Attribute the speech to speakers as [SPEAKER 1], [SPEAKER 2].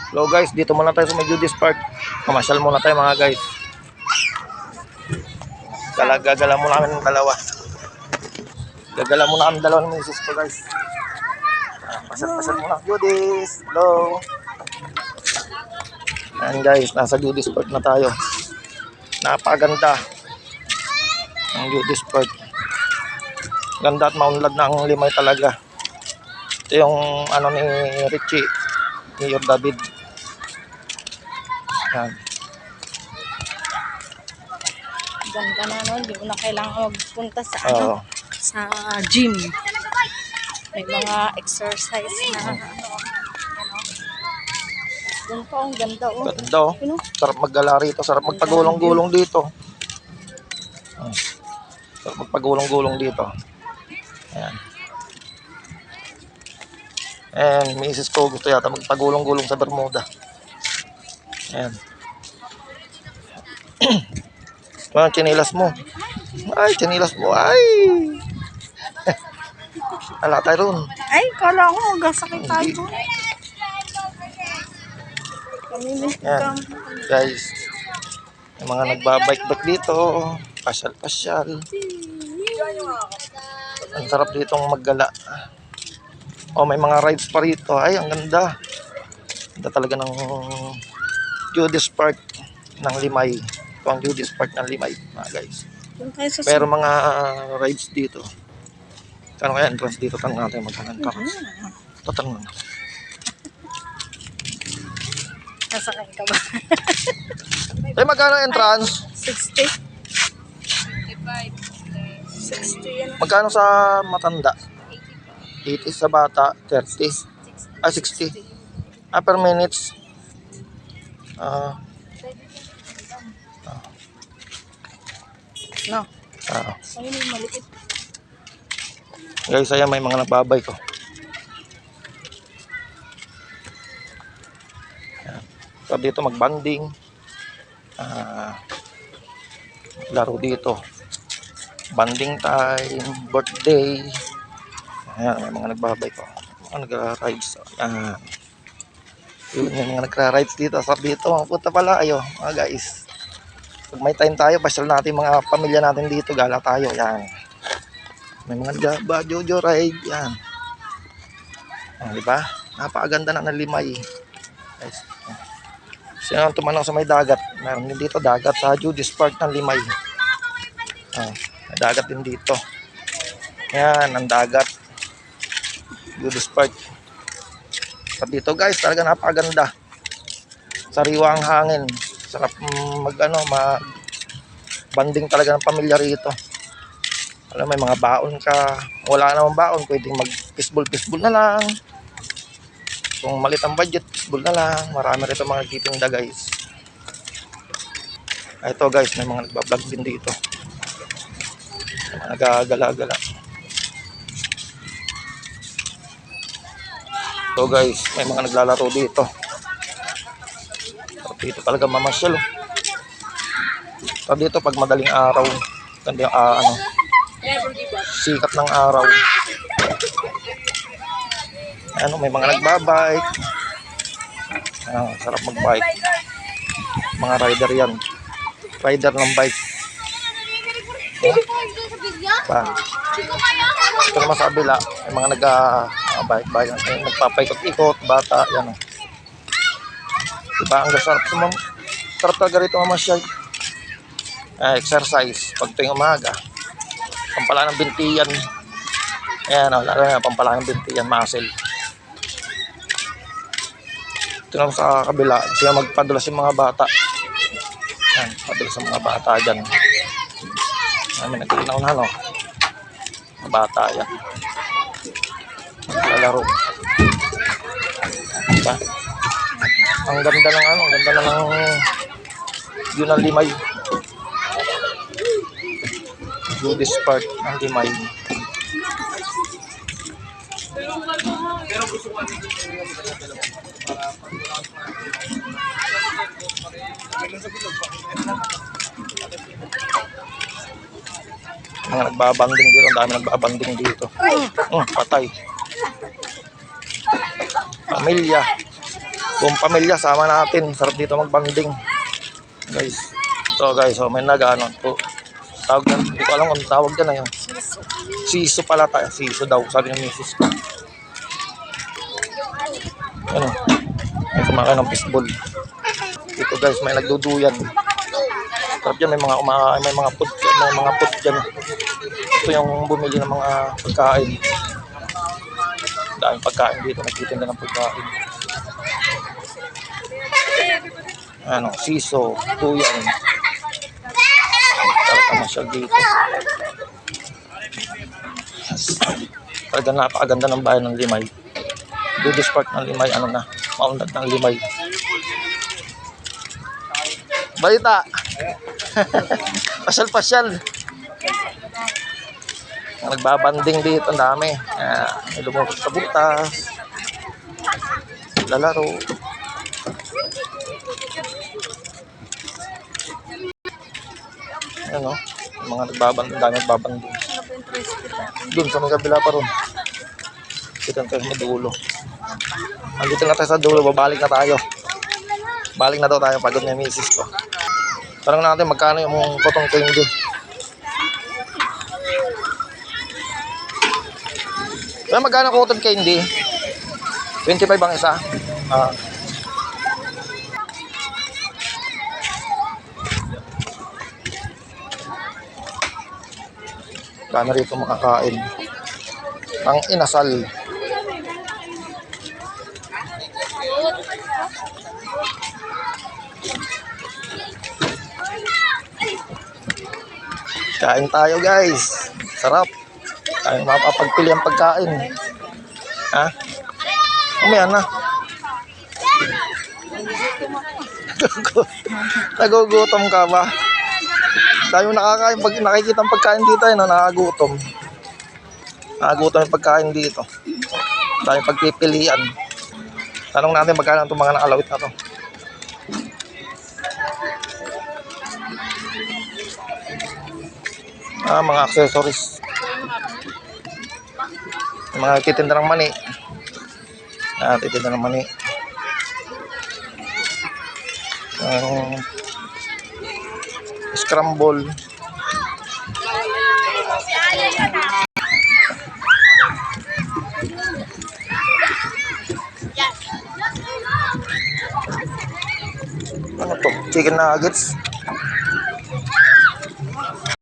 [SPEAKER 1] Hello guys, dito muna tayo sa may Judy's Park. Mamasyal muna tayo mga guys. Gagala muna kami ng dalawa. Gagala muna kami ng dalawa ng misis ko guys. Pasal muna Judy's. Hello. Ayan guys, nasa Judy's Park na tayo. Napakaganda ang Judy's Park. Ganda at maunlad na ang Limay talaga. Ito yung ano ni Richie, ni David. Yan.
[SPEAKER 2] Ganda na nun, hindi mo na kailangan magpunta sa sa gym. May mga exercise na doon pa, ang ganda oh.
[SPEAKER 1] Ganda oh. Sarap maggala rito, sarap magpagulong-gulong dito. Sarap magpagulong-gulong dito. Ayan. And misis ko gusto yata magpagulong-gulong sa Bermuda. Ayan. Mga chinilas mo. Ay, chinilas mo. Ay. Ala tayo ron.
[SPEAKER 2] Ay, kala ko magasakit tayo doon.
[SPEAKER 1] Ayan. Guys, yung mga nagbabike-bike dito. Pasyal-pasyal. Ang sarap ditong maggala. Oh, may mga rides pa rito. Ay, ang ganda. Ganda talaga ng Judy's Park ng Limay. Ito ang Judy's Park ng Limay, mga guys. Pero mga rides dito. Kano kaya entrance dito? Tanong natin magkano entrance. Tatanong na.
[SPEAKER 2] Nasakay ka ba?
[SPEAKER 1] Ay, magkano entrance?
[SPEAKER 2] 60. 60 yan.
[SPEAKER 1] Magkano sa matanda? 80 sa bata, 30. Ah, 60. Ah, per minutes.
[SPEAKER 2] No. Ayun yung maliit.
[SPEAKER 1] Guys, ayan may mga nagbabay ko. So dito magbanding. Laro dito. Banding time, birthday. Ayan, may mga nagbabay ko. Mga nagra-rides. Ayan. Yun, may mga nagra-rides dito. Sarap dito. Mga puta pala. Ayo, mga guys. Pag may time tayo, pasyal natin mga pamilya natin dito. Gala tayo. Yan. May mga Java, Jojo ride. Yan. Diba? Napakaganda na ng Limay. Guys. Sino ang tumanong sa may dagat? Meron din dito dagat sa Judy's Park ng Limay. May dagat din dito. Yan, ang dagat. Judy's Park. At dito guys, talaga napakaganda. Sariwa ang hangin. Sarap banding talaga ng pamilya rito. Alam, may mga baon ka. Wala namang baon, pwedeng mag-fishball na lang. Kung malit ang budget, fishball na lang. Marami rito mga nagtitinda guys. Ito guys, may mga nagbablog din dito. Nagagala-gala. So guys, may mga naglalaro dito. So, dito talaga mamasyal. So dito pag madaling araw, ganda yung sikat ng araw. May mga nagbabike. Sarap magbike. Mga rider yan. Rider ng bike. Ito naman sa kabila, may mga bike, nagpapaikot-ikot, bata, yan. Diba, ang sarap talaga rito mamasyal. Exercise, pag tuwing umaga, pampala ng bintiyan. Ayan, lalo na pampala ng bintiyan, muscle. Ito naman sa kabila, sila magpadulas yung mga bata. Ayan, padulas yung mga bata dyan. May nagkinaw na, no? Mga bata, yan. Maglalaro. Diba? Ang ganda ng ang ganda ng yun ang Limay. Judy's Park ang Limay. Mga nagbabanding dito, ang dami nagbabanding dito. Patay. Pamilya. Buong pamilya, sama natin. Sarap dito magbanding. Guys. So guys, so may nag-ano po. Tawag yan. Hindi ko alam kung tawag yan na yun. Siso pala tayo. Siso daw. Sabi ng misis ko. Ano? May kumakain ng fishball. Dito guys, may nagduduyan. Sarap dyan. May mga food. May mga food dyan. Ito yung bumili ng mga pagkain. Daming pagkain dito. Nagtitinda ng pagkain. Ano? Siso. Duyan. Sarap naman siya dito. Talaga napakaganda ng bayan ng Limay. Goodies Park ng Limay, ano na, maunlad ng Limay. Balita! Pasyal-pasyal. Nagbabanding dito, ang dami. May lumukot sa butas. Lalaro. Ano, mga nagbabanding, dami nagbabanding. Doon sa may kabila pa ron. Dito tayo sa dulo. Andito na tayo sa dulo, babalik na tayo. Balik na daw tayo, pagod na yung misis ko. Tanong natin magkano yung cotton candy. Kaya magkano cotton candy? 25 ang isa. Kano rito makakain. Ang inasal. Kain tayo guys. Sarap. Tayo mapapagpili ang pagkain. Ha? Umayan na. Nagugutom ka ba? Tayo nakakain pag nakikita ang pagkain dito ay nakakagutom. Nakakagutom yung pagkain dito. Tayo pagpipilian. Tanong natin magkano itong mga nakalawit na to. Mga accessories. Mga titinda ng mani. Titinda ng mani. Scramble. Ano to? Chicken nuggets.